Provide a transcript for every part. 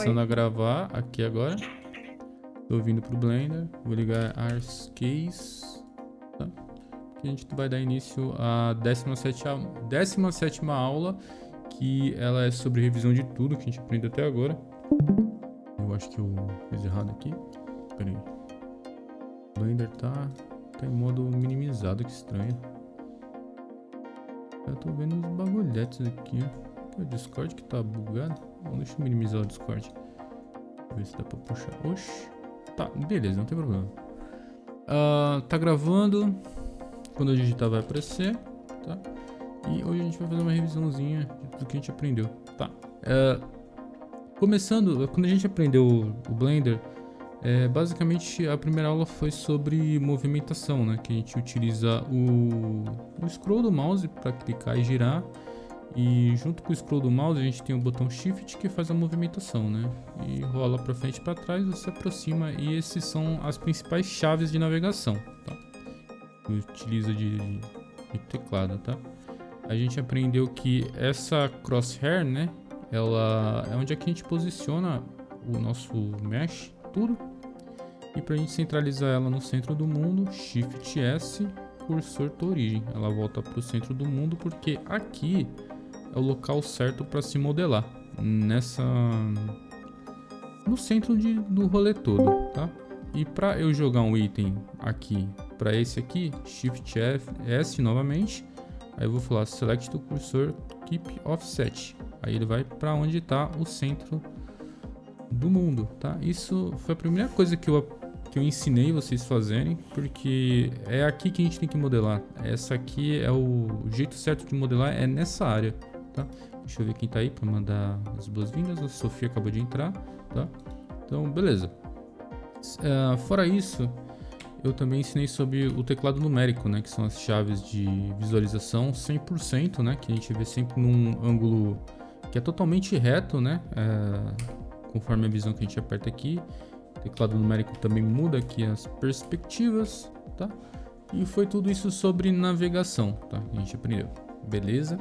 começando a gravar aqui agora. Tô vindo pro Blender, vou ligar Arcase, tá? Que a gente vai dar início à 17ª aula, que ela é sobre revisão de tudo que a gente aprendeu até agora. Eu acho que eu fiz errado aqui. Pera aí. O Blender tá em modo minimizado, que estranho. Eu tô vendo uns bagulhetes aqui, ó. O Discord que tá bugado. Deixa eu minimizar o Discord. Ver se dá pra puxar. Oxi. Tá, beleza, não tem problema. Tá gravando. Quando eu digitar vai aparecer, tá? E hoje a gente vai fazer uma revisãozinha de tudo que a gente aprendeu, tá? Começando, quando a gente aprendeu o Blender, basicamente a primeira aula foi sobre movimentação, né? Que a gente utiliza o scroll do mouse para clicar e girar. E junto com o scroll do mouse a gente tem o botão Shift que faz a movimentação, né? E rola para frente e para trás, você aproxima, e esses são as principais chaves de navegação, tá? Utiliza de teclado, tá? A gente aprendeu que essa crosshair, né? Ela é onde é que a gente posiciona o nosso mesh, tudo. E para a gente centralizar ela no centro do mundo, Shift S, cursor da origem. Ela volta para o centro do mundo porque aqui é o local certo para se modelar no centro do rolê todo, tá? E para eu jogar um item aqui para esse aqui, Shift S novamente, aí eu vou falar Select to Cursor Keep Offset, aí ele vai para onde está o centro do mundo, tá? Isso foi a primeira coisa que eu ensinei vocês fazerem, porque é aqui que a gente tem que modelar. Essa aqui é o jeito certo de modelar, é nessa área, tá? Deixa eu ver quem tá aí para mandar as boas-vindas. A Sofia acabou de entrar, tá? Então, beleza. Fora isso, eu também ensinei sobre o teclado numérico, né? Que são as chaves de visualização 100%, né? Que a gente vê sempre num ângulo que é totalmente reto, né? Conforme a visão que a gente aperta aqui. O teclado numérico também muda aqui as perspectivas, tá? E foi tudo isso sobre navegação, tá? Que a gente aprendeu, beleza?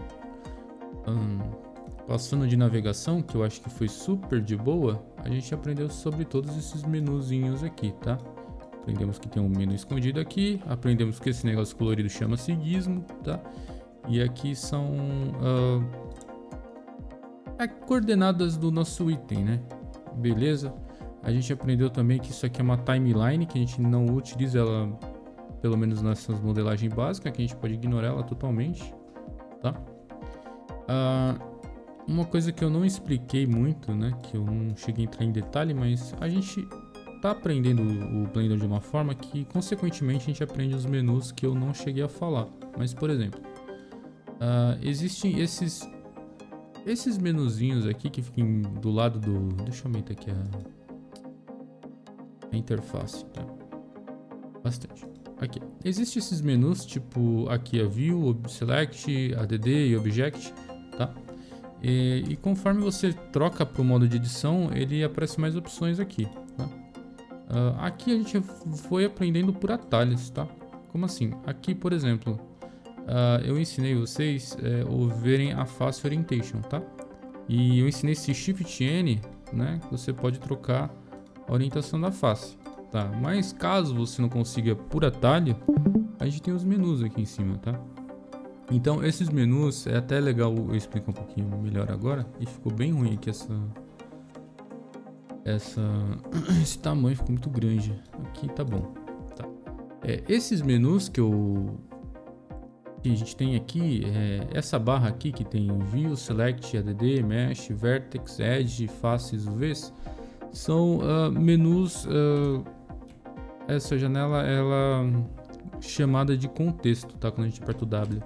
Passando de navegação, que eu acho que foi super de boa, a gente aprendeu sobre todos esses menuzinhos aqui, tá? Aprendemos que tem um menu escondido aqui, aprendemos que esse negócio colorido chama-se gizmo, tá? E aqui são coordenadas do nosso item, né? Beleza? A gente aprendeu também que isso aqui é uma timeline, que a gente não utiliza ela, pelo menos nessas modelagens básicas, que a gente pode ignorar ela totalmente, tá? Uma coisa que eu não expliquei muito, né, que eu não cheguei a entrar em detalhe, mas a gente tá aprendendo o Blender de uma forma que, consequentemente, a gente aprende os menus que eu não cheguei a falar. Mas, por exemplo, existem esses menuzinhos aqui que ficam do lado do... Deixa eu aumentar aqui a interface, tá? Bastante. Aqui. Existem esses menus, tipo aqui a View, Select, ADD e Object, tá? E conforme você troca para o modo de edição, ele aparece mais opções aqui, tá? Aqui a gente foi aprendendo por atalhos, tá? Como assim? Aqui, por exemplo, eu ensinei vocês a verem a Face Orientation, tá? E eu ensinei esse Shift N, né? Você pode trocar a orientação da face, tá? Mas caso você não consiga por atalho, a gente tem os menus aqui em cima, tá? Então esses menus, é até legal eu explicar um pouquinho melhor agora, e ficou bem ruim aqui esse tamanho ficou muito grande. Aqui tá bom, tá? Esses menus que a gente tem aqui, essa barra aqui que tem View, Select, ADD, Mesh, Vertex, Edge, Faces, UVs, são menus. Essa janela ela chamada de contexto, tá? Quando a gente aperta o W,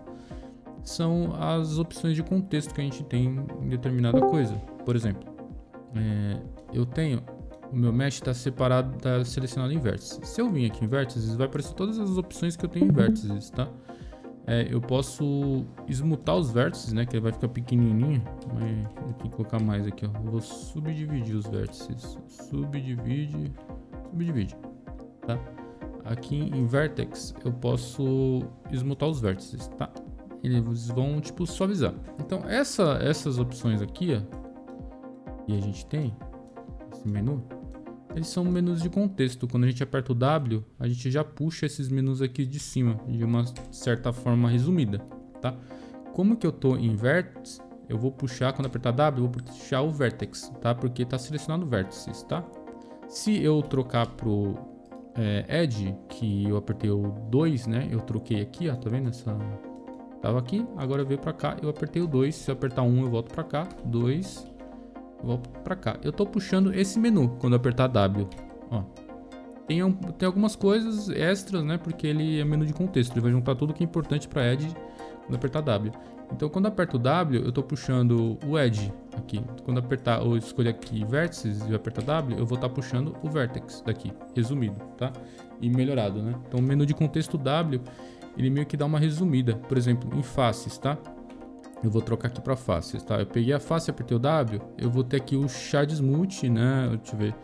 são as opções de contexto que a gente tem em determinada coisa. Por exemplo, eu tenho o meu mesh está separado, está selecionado em vértices. Se eu vim aqui em vértices, vai aparecer todas as opções que eu tenho em vértices, tá? Eu posso esmutar os vértices, né? Que ele vai ficar pequenininho, mas eu tenho que colocar mais aqui, ó. Eu vou subdividir os vértices. Subdivide, tá? Aqui em Vertex eu posso esmutar os vértices, tá? Eles vão tipo suavizar. Então essas opções aqui, ó, que a gente tem, esse menu, eles são menus de contexto. Quando a gente aperta o W, a gente já puxa esses menus aqui de cima, de uma certa forma resumida, tá? Como que eu tô em vértice, eu vou puxar, quando apertar W, eu vou puxar o Vertex, tá? Porque tá selecionado vértices, tá? Se eu trocar pro Edge, que eu apertei o 2, né? Eu troquei aqui, ó, tá vendo? Tava aqui, agora veio pra cá, eu apertei o 2. Se eu apertar 1, eu volto pra cá, 2, volto pra cá. Eu tô puxando esse menu quando eu apertar W, ó. Tem algumas coisas extras, né? Porque ele é menu de contexto, ele vai juntar tudo que é importante pra Edge quando apertar W. Então, quando eu aperto o W, eu estou puxando o Edge aqui. Quando eu apertar ou escolher aqui vértices e eu apertar W, eu vou estar puxando o Vertex daqui, resumido, tá? E melhorado, né? Então, o menu de contexto W, ele meio que dá uma resumida. Por exemplo, em faces, tá? Eu vou trocar aqui para faces, tá? Eu peguei a face e apertei o W, eu vou ter aqui o Shade Smooth, né? Deixa eu ver.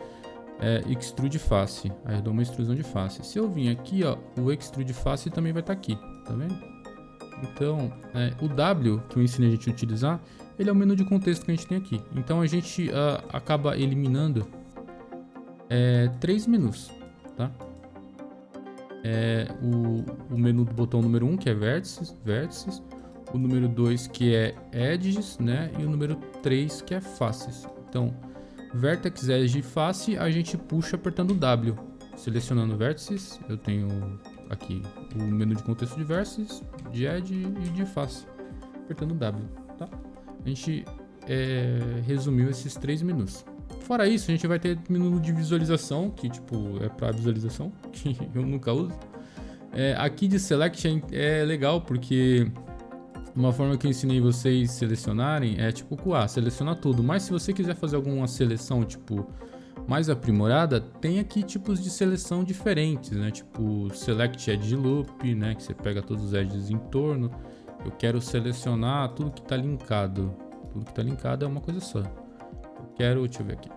Extrude face. Aí eu dou uma extrusão de face. Se eu vir aqui, ó, o Extrude face também vai estar aqui, tá vendo? Então, o W que eu ensinei a gente a utilizar, ele é o menu de contexto que a gente tem aqui. Então a gente acaba eliminando 3 menus, tá? O menu do botão número 1, que é vértices, o número 2, que é edges, né? E o número 3, que é faces. Então, vertex, edge e face, a gente puxa apertando o W. Selecionando vértices, eu tenho aqui o menu de contexto de vértices, de edge e de face, apertando o W, tá? A gente resumiu esses 3 menus. Fora isso, a gente vai ter menu de visualização, que tipo é para visualização, que eu nunca uso. Aqui de select é legal porque uma forma que eu ensinei vocês selecionarem é tipo QA, seleciona tudo. Mas se você quiser fazer alguma seleção tipo mais aprimorada, tem aqui tipos de seleção diferentes, né? Tipo Select Edge Loop, né? Que você pega todos os edges em torno. Eu quero selecionar tudo que está linkado. Tudo que está linkado é uma coisa só. Deixa eu ver aqui.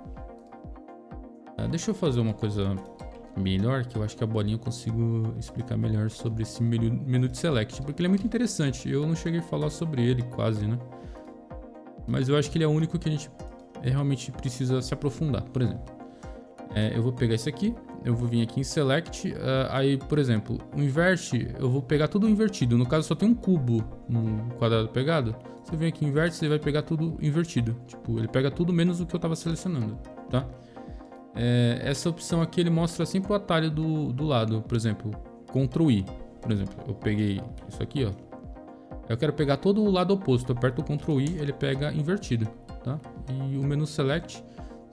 Deixa eu fazer uma coisa melhor, que eu acho que a bolinha eu consigo explicar melhor sobre esse menu de Select, porque ele é muito interessante. Eu não cheguei a falar sobre ele quase, né? Mas eu acho que ele é o único que a gente realmente precisa se aprofundar. Por exemplo, eu vou pegar esse aqui, eu vou vir aqui em Select, aí, por exemplo, o Invert, eu vou pegar tudo invertido. No caso, só tem um cubo no quadrado pegado. Você vem aqui em Invert, você vai pegar tudo invertido. Tipo, ele pega tudo menos o que eu estava selecionando, tá? Essa opção aqui, ele mostra sempre o atalho do lado. Por exemplo, Ctrl I. Por exemplo, eu peguei isso aqui, ó. Eu quero pegar todo o lado oposto. Eu aperto o Ctrl I, ele pega invertido, tá? E o menu Select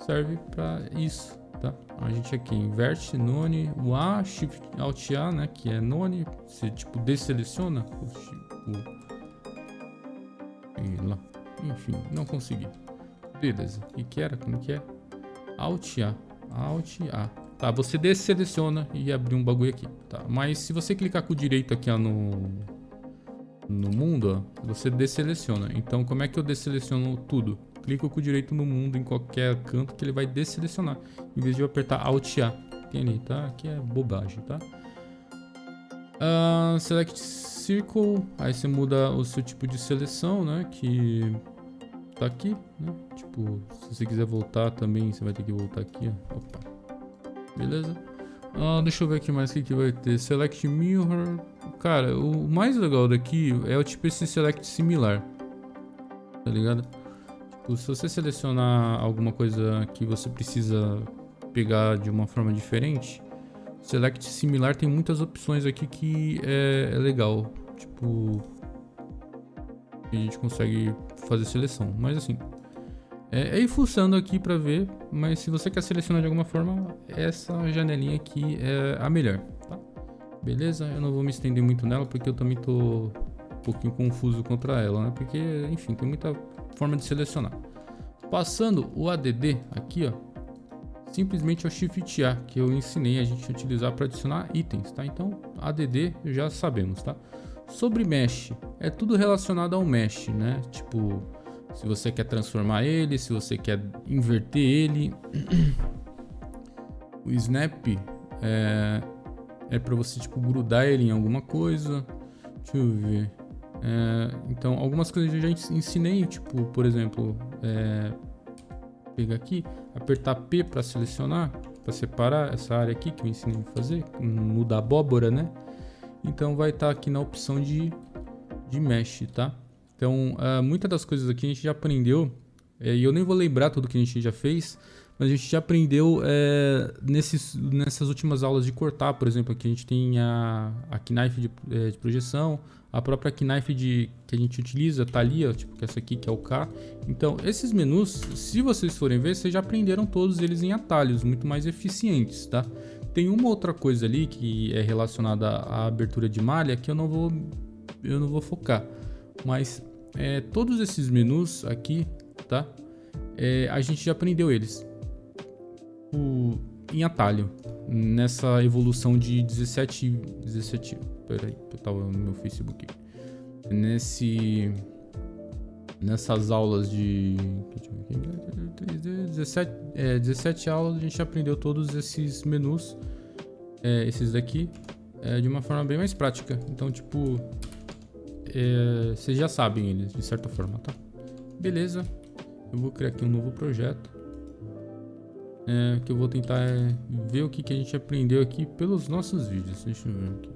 serve para isso, tá? A gente aqui inverte, None, o A, Shift Alt A, né? Que é None. Você tipo deseleciona lá. Enfim, não consegui. Beleza. O que era? Como que é? Alt A. Alt A. Tá, você deseleciona e abre um bagulho aqui, tá? Mas se você clicar com o direito aqui, ó, no mundo, ó, você deseleciona. Então, como é que eu deseleciono tudo? Clico com o direito no mundo em qualquer canto que ele vai deselecionar, em vez de eu apertar Alt A. Tem ali, tá? Aqui é bobagem, tá? Select Circle, aí você muda o seu tipo de seleção, né? Que tá aqui, né? Tipo, se você quiser voltar também, você vai ter que voltar aqui, ó. Opa. Beleza? Deixa eu ver aqui mais o que vai ter. Select Mirror. Cara, o mais legal daqui é o tipo esse Select Similar. Tá ligado? Tipo, se você selecionar alguma coisa que você precisa pegar de uma forma diferente, Select Similar tem muitas opções aqui que é legal. Tipo, a gente consegue fazer seleção. Mas assim, ir fuçando aqui pra ver. Mas se você quer selecionar de alguma forma, essa janelinha aqui é a melhor, tá? Beleza? Eu não vou me estender muito nela porque eu também tô um pouquinho confuso contra ela, né? Porque, enfim, tem muita forma de selecionar. Passando o ADD aqui, ó, simplesmente é o Shift A que eu ensinei a gente a utilizar para adicionar itens, tá? Então, ADD já sabemos, tá? Sobre Mesh, é tudo relacionado ao Mesh, né? Tipo, se você quer transformar ele, se você quer inverter ele. O Snap é para você, tipo, grudar ele em alguma coisa. Deixa eu ver. Então, algumas coisas eu já ensinei, tipo, por exemplo, pegar aqui, apertar P para selecionar, para separar essa área aqui que eu ensinei a fazer, no da abóbora, né? Então vai estar aqui na opção de mesh, tá? Então, muitas das coisas aqui a gente já aprendeu, e eu nem vou lembrar tudo que a gente já fez, mas a gente já aprendeu nessas últimas aulas de cortar. Por exemplo, aqui a gente tem a knife de projeção, a própria knife que a gente utiliza tá ali, ó, tipo essa aqui que é o K. Então, esses menus, se vocês forem ver, vocês já aprenderam todos eles em atalhos, muito mais eficientes, tá? Tem uma outra coisa ali que é relacionada à abertura de malha que eu não vou focar, mas todos esses menus aqui, tá? A gente já aprendeu eles em atalho, nessa evolução de 17, peraí, eu tava no meu Facebook, nessas aulas de 17 aulas a gente aprendeu todos esses menus, esses daqui, de uma forma bem mais prática. Então, tipo, vocês já sabem eles de certa forma, tá? Beleza, eu vou criar aqui um novo projeto, que eu vou tentar ver o que a gente aprendeu aqui pelos nossos vídeos. Deixa eu ver aqui.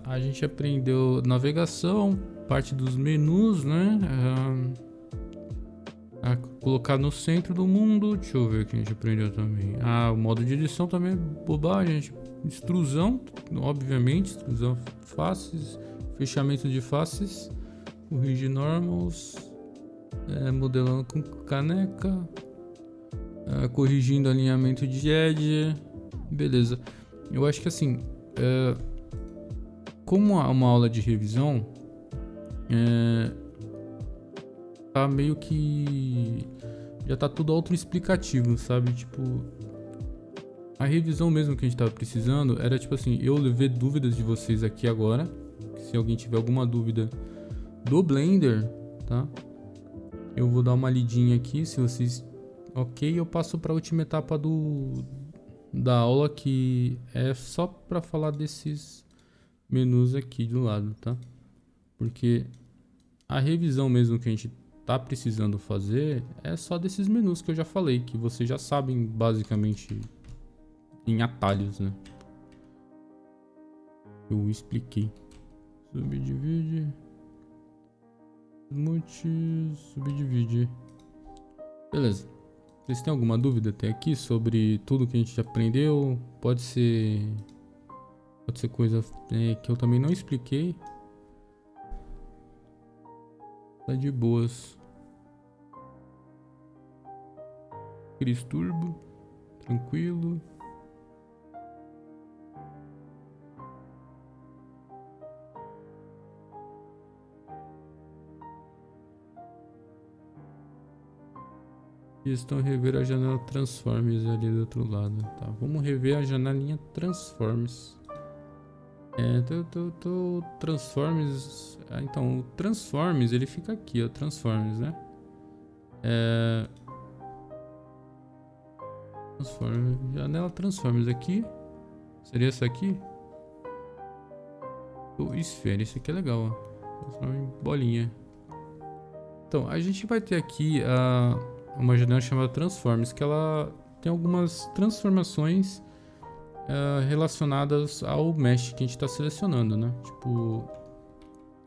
A gente aprendeu navegação, parte dos menus, né? A colocar no centro do mundo. Deixa eu ver o que a gente aprendeu também. O modo de edição também é bobagem, gente. Extrusão, obviamente, extrusão faces, fechamento de faces, corrigir normals, modelando com caneca, corrigindo alinhamento de edge, beleza. Eu acho que assim, como uma aula de revisão, tá meio que já tá tudo autoexplicativo, sabe? Tipo, a revisão mesmo que a gente tava precisando era tipo assim, eu levei dúvidas de vocês aqui agora. Se alguém tiver alguma dúvida do Blender, tá? Eu vou dar uma lidinha aqui, se vocês... Ok, eu passo para a última etapa da aula, que é só para falar desses menus aqui do lado, tá? Porque a revisão mesmo que a gente tá precisando fazer é só desses menus que eu já falei, que vocês já sabem basicamente em atalhos, né? Eu expliquei. Subdivide. Subdivide. Beleza. Vocês têm alguma dúvida até aqui sobre tudo que a gente aprendeu? Pode ser coisa que eu também não expliquei. Tá de boas. Cris Turbo. Tranquilo. E estão rever a janela Transforms ali do outro lado. Tá, vamos rever a janelinha Transforms. Transforms. Então, o Transforms ele fica aqui, ó. Transforms, né? Janela Transforms aqui. Seria essa aqui? O Sphere, esse aqui é legal, ó. Transforma em bolinha. Então, a gente vai ter aqui uma janela chamada Transforms, que ela tem algumas transformações relacionadas ao mesh que a gente está selecionando, né? Tipo,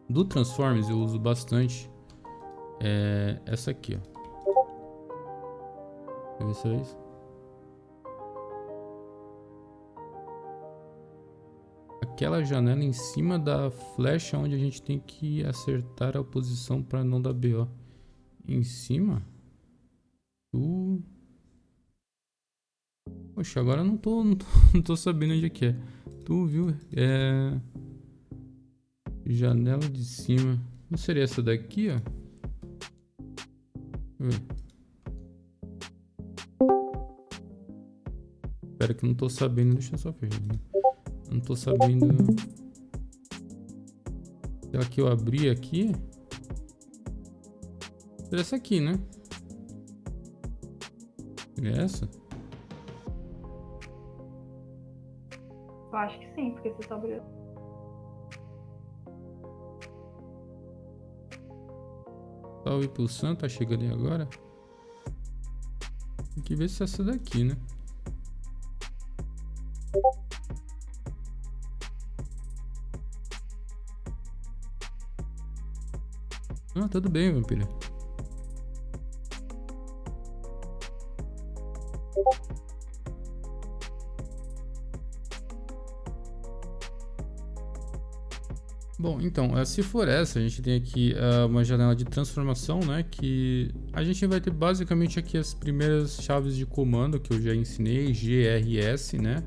do Transforms eu uso bastante essa aqui, ó. Deixa eu ver se é isso. Aquela janela em cima da flecha onde a gente tem que acertar a posição para não dar BO. Em cima? Poxa, agora eu não tô sabendo onde é que é. Tu viu? Janela de cima. Não seria essa daqui, ó? Deixa eu ver. Espera que eu não tô sabendo. Deixa eu só fechar. Eu não tô sabendo. Aquela que eu abri aqui. Seria essa aqui, né? Seria essa? Eu acho que sim, porque você só abriu. Salve pro Sam, tá chegando aí agora. Tem que ver se é essa daqui, né? Ah, tudo bem, vampira. Bom, então, se for essa, a gente tem aqui uma janela de transformação, né? Que a gente vai ter basicamente aqui as primeiras chaves de comando que eu já ensinei, GRS, né?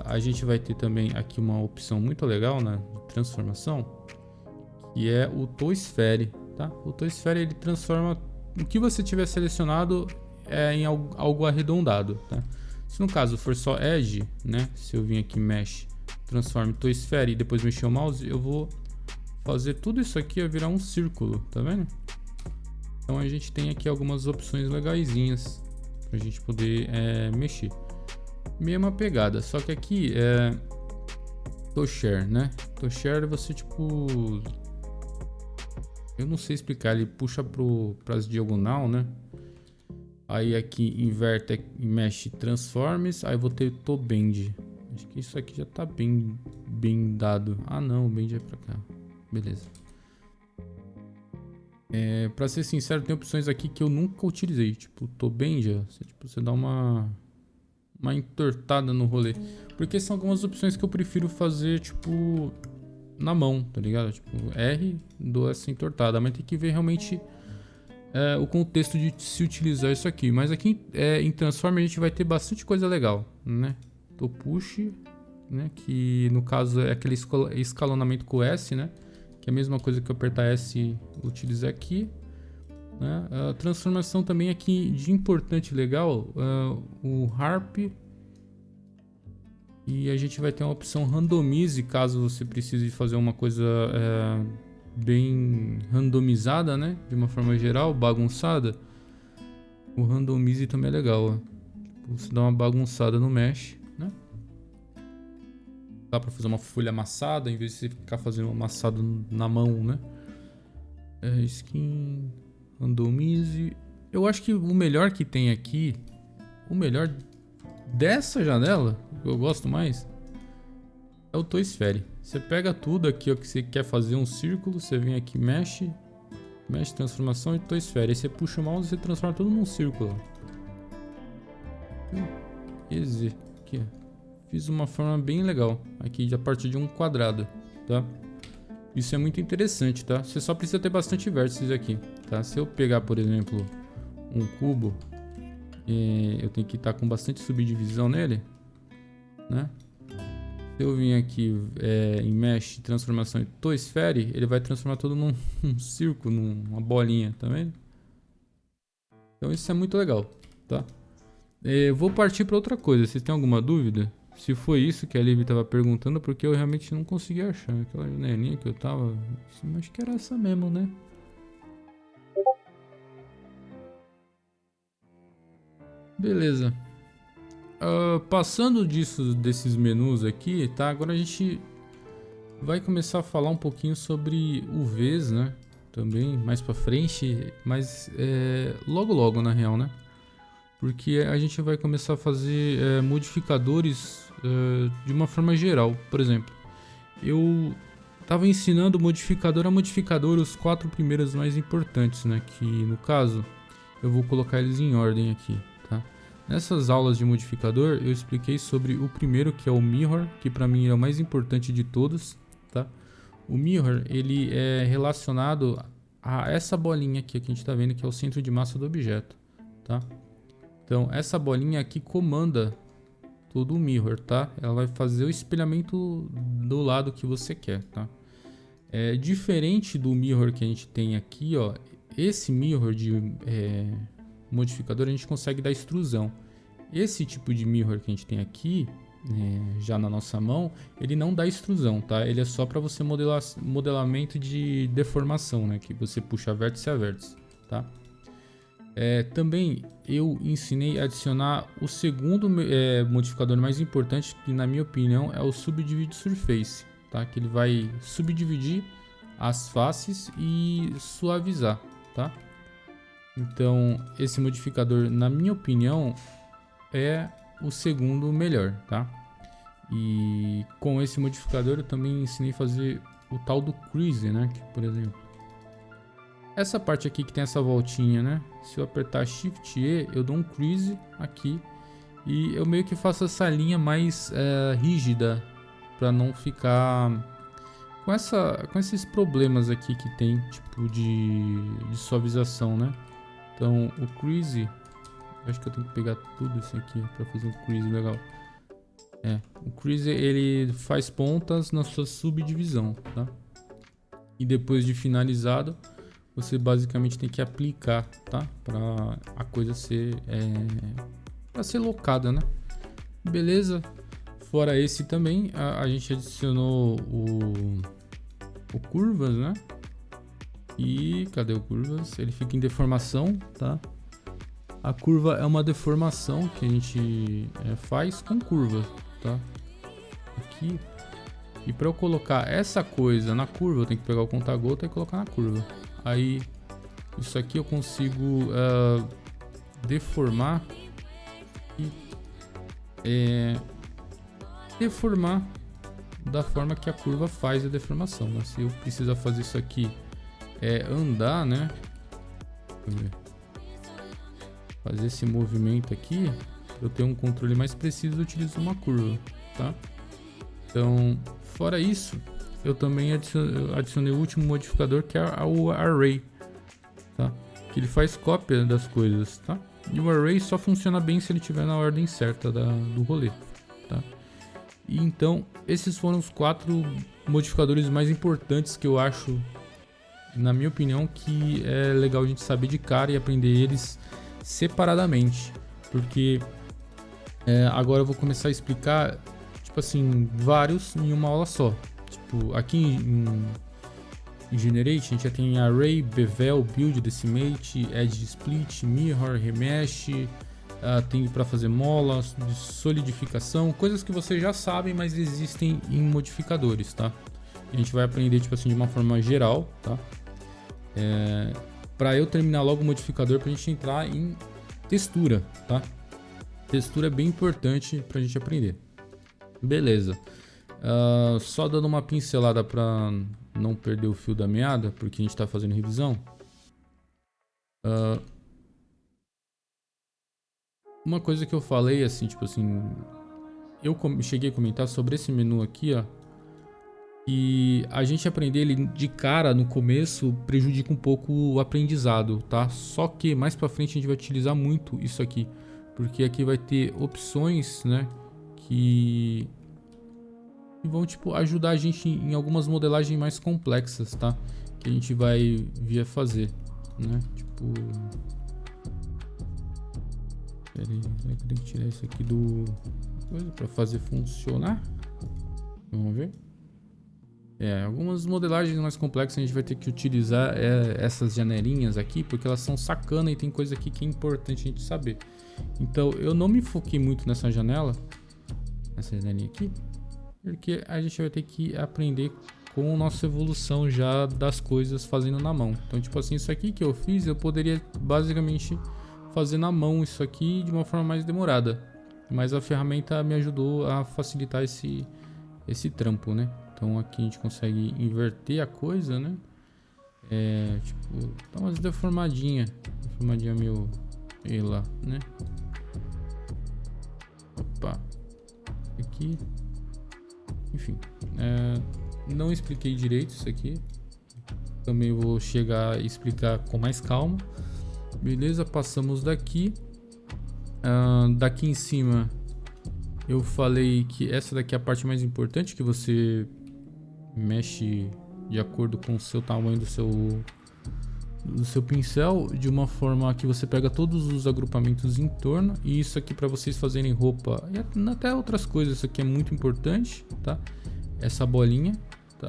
A gente vai ter também aqui uma opção muito legal, né? De transformação, que é o TouSphere, tá? O TouSphere, ele transforma o que você tiver selecionado em algo arredondado, tá? Se no caso for só Edge, né? Se eu vim aqui Mesh, transforme TouSphere e depois mexer o mouse, eu vou fazer tudo isso aqui a virar um círculo, tá vendo? Então a gente tem aqui algumas opções legaisinhas pra gente poder mexer. Mesma pegada, só que aqui é TouShare, né? TouShare você tipo... eu não sei explicar, ele puxa pras diagonal, né? Aí aqui inverte, mexe, transforms, aí vou ter TouBend. Acho que isso aqui já tá bem dado. Ah não, o bend é pra cá. Beleza. Pra ser sincero, tem opções aqui que eu nunca utilizei. Tipo, TouBend, você dá uma entortada no rolê. Porque são algumas opções que eu prefiro fazer, tipo, na mão, tá ligado? Tipo, R, dou essa entortada. Mas tem que ver realmente o contexto de se utilizar isso aqui. Mas aqui em Transform a gente vai ter bastante coisa legal, né? Push, né? Que no caso é aquele escalonamento com S, né? Que é a mesma coisa que eu apertar S e utilizar aqui, né? A transformação também aqui de importante legal, o Harp. E a gente vai ter uma opção Randomize, caso você precise fazer uma coisa bem randomizada, né? De uma forma geral, bagunçada. O Randomize também é legal, ó. Você dá uma bagunçada no Mesh, né? Dá pra fazer uma folha amassada, em vez de você ficar fazendo um amassado na mão, né? Skin, Randomize. Eu acho que o melhor que tem aqui, o melhor dessa janela, que eu gosto mais, é o TouSphere. Você pega tudo aqui, ó, que você quer fazer um círculo, você vem aqui, mexe, transformação e TouSphere. Aí você puxa o mouse e você transforma tudo num círculo. Easy. Aqui, ó. Fiz uma forma bem legal, aqui a partir de um quadrado, tá? Isso é muito interessante, tá? Você só precisa ter bastante vértices aqui, tá? Se eu pegar, por exemplo, um cubo, eu tenho que estar com bastante subdivisão nele, né? Se eu vim aqui em Mesh, transformação e TouSphere, ele vai transformar tudo num círculo, numa bolinha, tá vendo? Então isso é muito legal, tá? Vou partir para outra coisa. Vocês têm alguma dúvida? Se foi isso que a Liv estava perguntando, porque eu realmente não consegui achar aquela janelinha que eu tava... Acho que era essa mesmo, né? Beleza. Passando desses menus aqui, tá? Agora a gente vai começar a falar um pouquinho sobre UVs, né? Também mais pra frente, mas logo na real, né? Porque a gente vai começar a fazer modificadores de uma forma geral. Por exemplo, eu estava ensinando modificador a modificador, os 4 primeiros mais importantes, né? Que no caso eu vou colocar eles em ordem aqui, tá? Nessas aulas de modificador eu expliquei sobre o primeiro, que é o Mirror, que para mim é o mais importante de todos, tá? O Mirror, ele é relacionado a essa bolinha aqui que a gente está vendo, que é o centro de massa do objeto, tá? Então, essa bolinha aqui comanda todo o mirror, tá? Ela vai fazer o espelhamento do lado que você quer, tá? Diferente do mirror que a gente tem aqui, ó. Esse mirror de modificador a gente consegue dar extrusão. Esse tipo de mirror que a gente tem aqui, já na nossa mão, ele não dá extrusão, tá? Ele é só para você modelamento de deformação, né? Que você puxa vértice a vértice, tá? Também eu ensinei a adicionar o segundo modificador mais importante, que na minha opinião é o Subdivide Surface, tá? Que ele vai subdividir as faces e suavizar, tá? Então, esse modificador, na minha opinião, é o segundo melhor, tá? E com esse modificador eu também ensinei a fazer o tal do crease, né? Que, por exemplo, essa parte aqui que tem essa voltinha, né? Se eu apertar Shift E, eu dou um crease aqui e eu meio que faço essa linha mais rígida para não ficar com esses problemas aqui que tem, tipo de suavização, né? Então o crease, acho que eu tenho que pegar tudo isso aqui para fazer um crease legal. O crease ele faz pontas na sua subdivisão, tá? E depois de finalizado, você basicamente tem que aplicar, tá? Para a coisa ser para ser locada, né? Beleza? Fora esse também, a gente adicionou o curvas, né? E cadê o curvas? Ele fica em deformação, tá? A curva é uma deformação que a gente faz com curva, tá? Aqui. E para eu colocar essa coisa na curva, eu tenho que pegar o conta-gota e colocar na curva. Aí, isso aqui eu consigo deformar e deformar da forma que a curva faz a deformação. Mas se eu precisar fazer isso aqui andar, né? Deixa eu ver. Fazer esse movimento aqui, para eu ter um controle mais preciso, eu utilizo uma curva, tá? Então, fora isso, eu também adicionei o último modificador, que é o Array, tá? Que ele faz cópia das coisas, tá? E o Array só funciona bem se ele estiver na ordem certa do rolê, tá? E então, esses foram os 4 modificadores mais importantes que eu acho, na minha opinião, que é legal a gente saber de cara e aprender eles separadamente, porque agora eu vou começar a explicar, tipo assim, vários em uma aula só. Tipo, aqui em Generate a gente já tem Array, Bevel, Build, Decimate, Edge Split, Mirror, Remesh, tem para fazer mola, solidificação, coisas que vocês já sabem, mas existem em modificadores, tá? A gente vai aprender, tipo assim, de uma forma geral, tá? Para eu terminar logo o modificador, pra gente entrar em textura, tá? Textura é bem importante pra gente aprender. Beleza. Só dando uma pincelada para não perder o fio da meada, porque a gente tá fazendo revisão. Uma coisa que eu falei, assim, tipo assim, eu cheguei a comentar sobre esse menu aqui, ó. E a gente aprender ele de cara no começo prejudica um pouco o aprendizado, tá? Só que mais pra frente a gente vai utilizar muito isso aqui, porque aqui vai ter opções, né, que vão tipo ajudar a gente em algumas modelagens mais complexas, tá? Que a gente vai vir a fazer, né? Tipo, peraí, eu tenho que tirar isso aqui do coisa para fazer funcionar. Vamos ver. Algumas modelagens mais complexas a gente vai ter que utilizar essas janelinhas aqui, porque elas são sacana e tem coisa aqui que é importante a gente saber. Então eu não me foquei muito nessa janelinha aqui, porque a gente vai ter que aprender com a nossa evolução já das coisas fazendo na mão. Então, tipo assim, isso aqui que eu fiz, eu poderia basicamente fazer na mão isso aqui de uma forma mais demorada, mas a ferramenta me ajudou a facilitar esse trampo, né? Então aqui a gente consegue inverter a coisa, né? Tipo, dá umas deformadinha meio lá, né? Opa, aqui, enfim, não expliquei direito isso aqui. Também vou chegar a explicar com mais calma. Beleza, passamos daqui. Daqui em cima eu falei que essa daqui é a parte mais importante, que você mexe de acordo com o seu tamanho do seu pincel, de uma forma que você pega todos os agrupamentos em torno. E isso aqui para vocês fazerem roupa e até outras coisas, isso aqui é muito importante, tá? Essa bolinha, tá?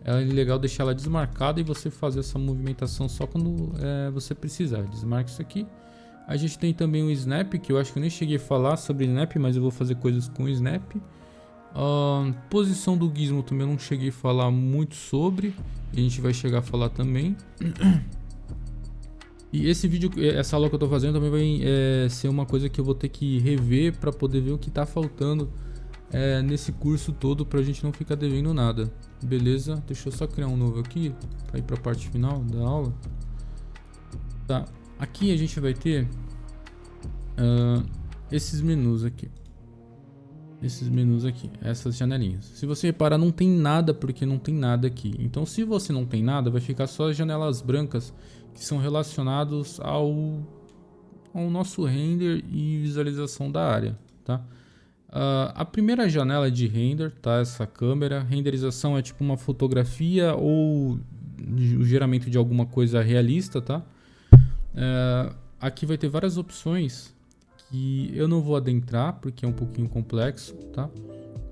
É legal deixar ela desmarcada e você fazer essa movimentação só quando você precisar. Desmarca isso aqui. A gente tem também o snap, que eu acho que eu nem cheguei a falar sobre snap, mas eu vou fazer coisas com snap. Posição do gizmo também eu não cheguei a falar muito sobre, e a gente vai chegar a falar também. E esse vídeo, essa aula que eu tô fazendo também vai ser uma coisa que eu vou ter que rever para poder ver o que tá faltando nesse curso todo, pra gente não ficar devendo nada. Beleza? Deixa eu só criar um novo aqui para ir para a parte final da aula. Tá, aqui a gente vai ter esses menus aqui. Essas janelinhas. Se você reparar, não tem nada, porque não tem nada aqui. Então, se você não tem nada, vai ficar só as janelas brancas que são relacionados ao nosso render e visualização da área, tá? A primeira janela é de render, tá? Essa câmera. Renderização é tipo uma fotografia ou o geramento de alguma coisa realista, tá? Aqui vai ter várias opções que eu não vou adentrar porque é um pouquinho complexo, tá?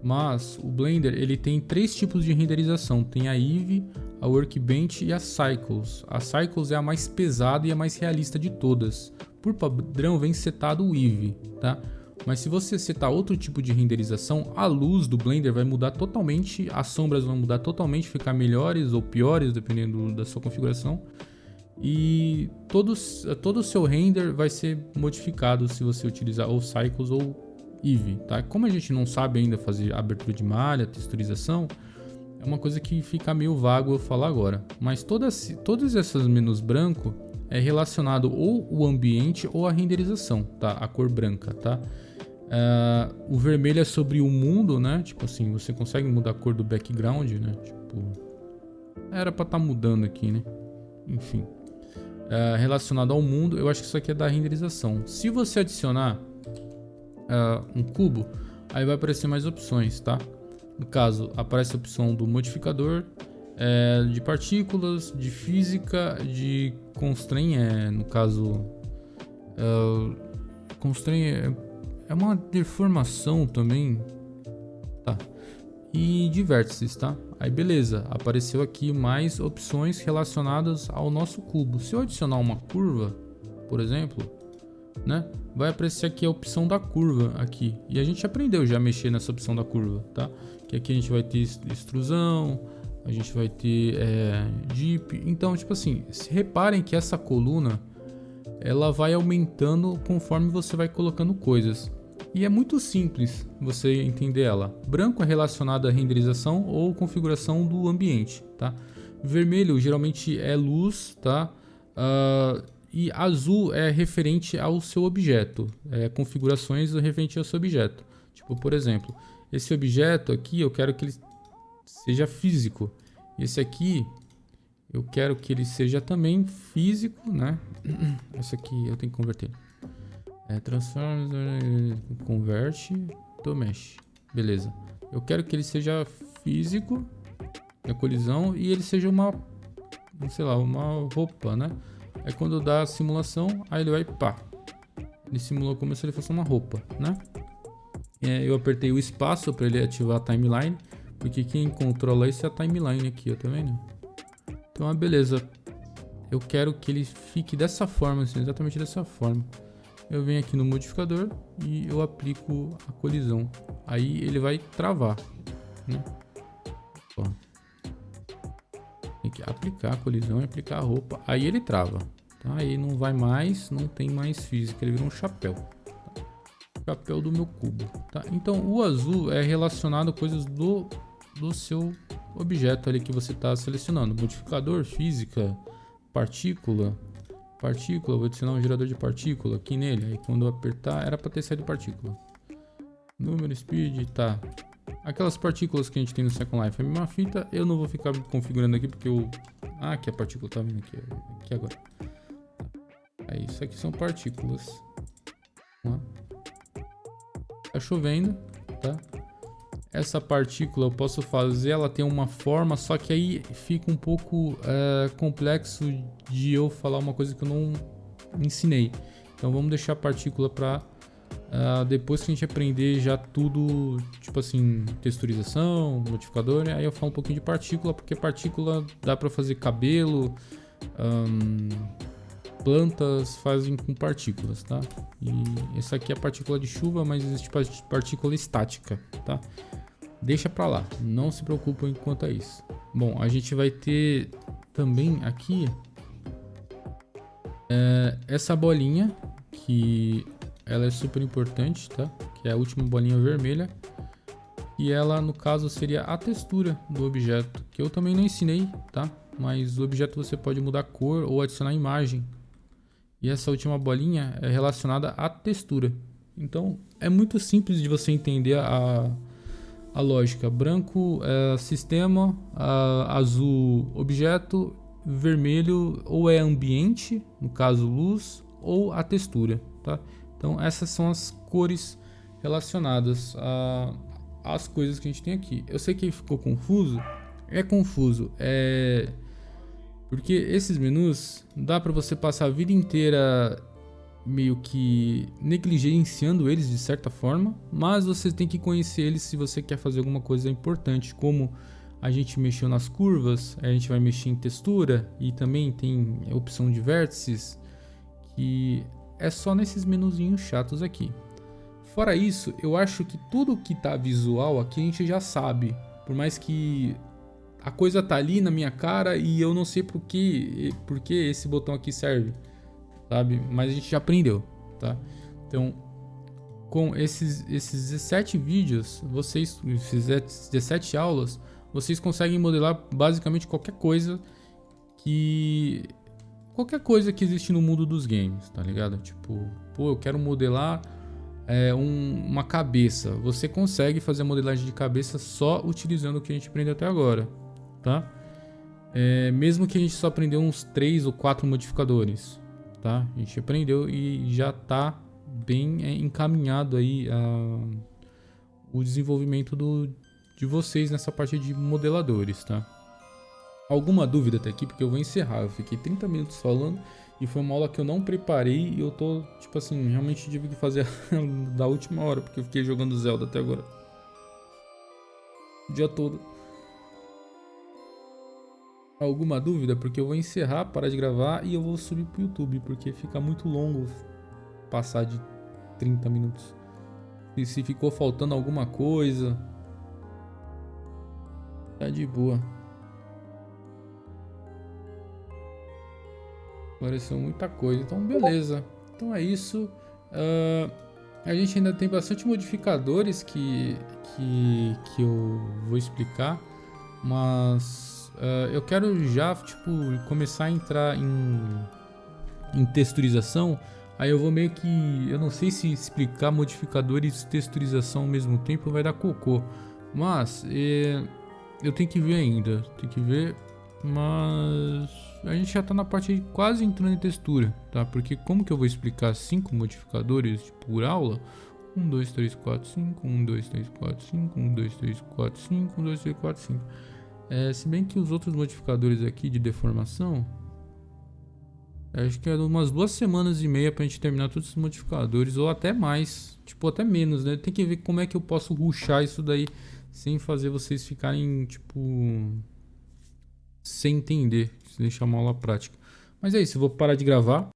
Mas o Blender, ele tem 3 tipos de renderização. Tem a Eevee, a Workbench e a Cycles. A Cycles é a mais pesada e a mais realista de todas. Por padrão vem setado o Eevee, tá? Mas se você setar outro tipo de renderização, a luz do Blender vai mudar totalmente, as sombras vão mudar totalmente, ficar melhores ou piores, dependendo da sua configuração. E todo o seu render vai ser modificado se você utilizar ou Cycles ou Eevee, tá? Como a gente não sabe ainda fazer abertura de malha, texturização, é uma coisa que fica meio vago eu falar agora. Mas todos esses menus branco é relacionado ou o ambiente ou a renderização, tá? A cor branca, tá? O vermelho é sobre o mundo, né? Tipo assim, você consegue mudar a cor do background, né? Tipo, era pra estar mudando aqui, né? Enfim. Relacionado ao mundo, eu acho que isso aqui é da renderização. Se você adicionar um cubo, aí vai aparecer mais opções, tá? No caso, aparece a opção do modificador, de partículas, de física, de constraint, no caso, constraint é uma deformação também, tá? E de vértices, tá? Aí beleza, apareceu aqui mais opções relacionadas ao nosso cubo. Se eu adicionar uma curva, por exemplo, né, vai aparecer aqui a opção da curva aqui. E a gente aprendeu já a mexer nessa opção da curva, tá? Que aqui a gente vai ter extrusão, a gente vai ter dip. Então, tipo assim, reparem que essa coluna ela vai aumentando conforme você vai colocando coisas. E é muito simples você entender ela. Branco é relacionado à renderização ou configuração do ambiente, tá? Vermelho geralmente é luz, tá? E azul é referente ao seu objeto, configurações referente ao seu objeto. Tipo, por exemplo, esse objeto aqui eu quero que ele seja físico. Esse aqui eu quero que ele seja também físico, né? Esse aqui eu tenho que converter. Transforma, converte, mexe. Beleza. Eu quero que ele seja físico, a colisão, e ele seja uma, sei lá, uma roupa, né? Aí quando dá a simulação, aí ele vai pá. Ele simulou como se ele fosse uma roupa, né? Eu apertei o espaço para ele ativar a timeline, porque quem controla isso é a timeline aqui, ó, tá vendo? Então, beleza. Eu quero que ele fique dessa forma, assim, exatamente dessa forma. Eu venho aqui no modificador e eu aplico a colisão. Aí ele vai travar, né? Ó. Tem que aplicar a colisão e aplicar a roupa. Aí ele trava, tá? Aí não vai mais, não tem mais física. Ele vira um chapéu. Tá? Chapéu do meu cubo, tá? Então o azul é relacionado a coisas do seu objeto ali que você está selecionando. Modificador, física, partícula, vou adicionar um gerador de partícula aqui nele. Aí quando eu apertar, era para ter saído partícula. Número, speed, tá. Aquelas partículas que a gente tem no Second Life é a mesma fita. Eu não vou ficar configurando aqui porque eu... aqui a partícula tá vindo aqui agora. Aí isso aqui são partículas. Vamos lá. Tá chovendo, tá? Essa partícula eu posso fazer, ela tem uma forma, só que aí fica um pouco complexo de eu falar uma coisa que eu não ensinei. Então vamos deixar a partícula para depois que a gente aprender já tudo, tipo assim, texturização, modificador, aí eu falo um pouquinho de partícula, porque partícula dá para fazer cabelo, plantas fazem com partículas, tá? E essa aqui é a partícula de chuva, mas existe partícula estática, tá? Deixa pra lá, não se preocupem quanto a isso. Bom, a gente vai ter também aqui Essa bolinha, que ela é super importante, tá? Que é a última bolinha vermelha. E ela, no caso, seria a textura do objeto, que eu também não ensinei, tá? Mas o objeto você pode mudar a cor ou adicionar imagem. E essa última bolinha é relacionada à textura. Então, é muito simples de você entender a lógica. Branco é sistema, azul objeto, vermelho ou é ambiente, no caso luz, ou a textura, tá? Então, essas são as cores relacionadas às coisas que a gente tem aqui. Eu sei que ficou confuso. É confuso. Porque esses menus dá para você passar a vida inteira meio que negligenciando eles de certa forma, mas você tem que conhecer eles se você quer fazer alguma coisa importante, como a gente mexeu nas curvas, a gente vai mexer em textura e também tem a opção de vértices, que é só nesses menuzinhos chatos aqui. Fora isso, eu acho que tudo que tá visual aqui a gente já sabe, por mais que a coisa tá ali na minha cara e eu não sei por que esse botão aqui serve, sabe? Mas a gente já aprendeu, tá? Então, com esses 17 vídeos, esses 17 aulas, vocês conseguem modelar basicamente qualquer coisa que existe no mundo dos games, tá ligado? Tipo, pô, eu quero modelar uma cabeça. Você consegue fazer a modelagem de cabeça só utilizando o que a gente aprendeu até agora, tá? Mesmo que a gente só aprendeu uns 3 ou 4 modificadores, tá? A gente aprendeu e já tá bem encaminhado aí o desenvolvimento de vocês nessa parte de modeladores, tá? Alguma dúvida até aqui? Porque eu vou encerrar. Eu fiquei 30 minutos falando e foi uma aula que eu não preparei e eu tô, tipo assim, realmente tive que fazer da última hora, porque eu fiquei jogando Zelda até agora. O dia todo. Alguma dúvida? Porque eu vou encerrar, parar de gravar e eu vou subir pro YouTube, porque fica muito longo passar de 30 minutos. E se ficou faltando alguma coisa, tá de boa. Apareceu muita coisa, então beleza. Então é isso. A gente ainda tem bastante modificadores que eu vou explicar, mas eu quero já tipo começar a entrar em texturização. Aí eu vou meio que, eu não sei se explicar modificadores e texturização ao mesmo tempo vai dar cocô, mas eu tenho que ver ainda, mas a gente já tá na parte de quase entrando em textura, tá? Porque como que eu vou explicar 5 modificadores por aula? 1, 2, 3, 4, 5, 1, 2, 3, 4, 5, 1, 2, 3, 4, 5, 1, 2, 3, 4, 5. Se bem que os outros modificadores aqui de deformação, acho que é umas 2 semanas e meia pra gente terminar todos os modificadores, ou até mais, tipo, até menos, né? Tem que ver como é que eu posso rushar isso daí sem fazer vocês ficarem, tipo, sem entender, se deixar uma aula prática. Mas é isso, eu vou parar de gravar.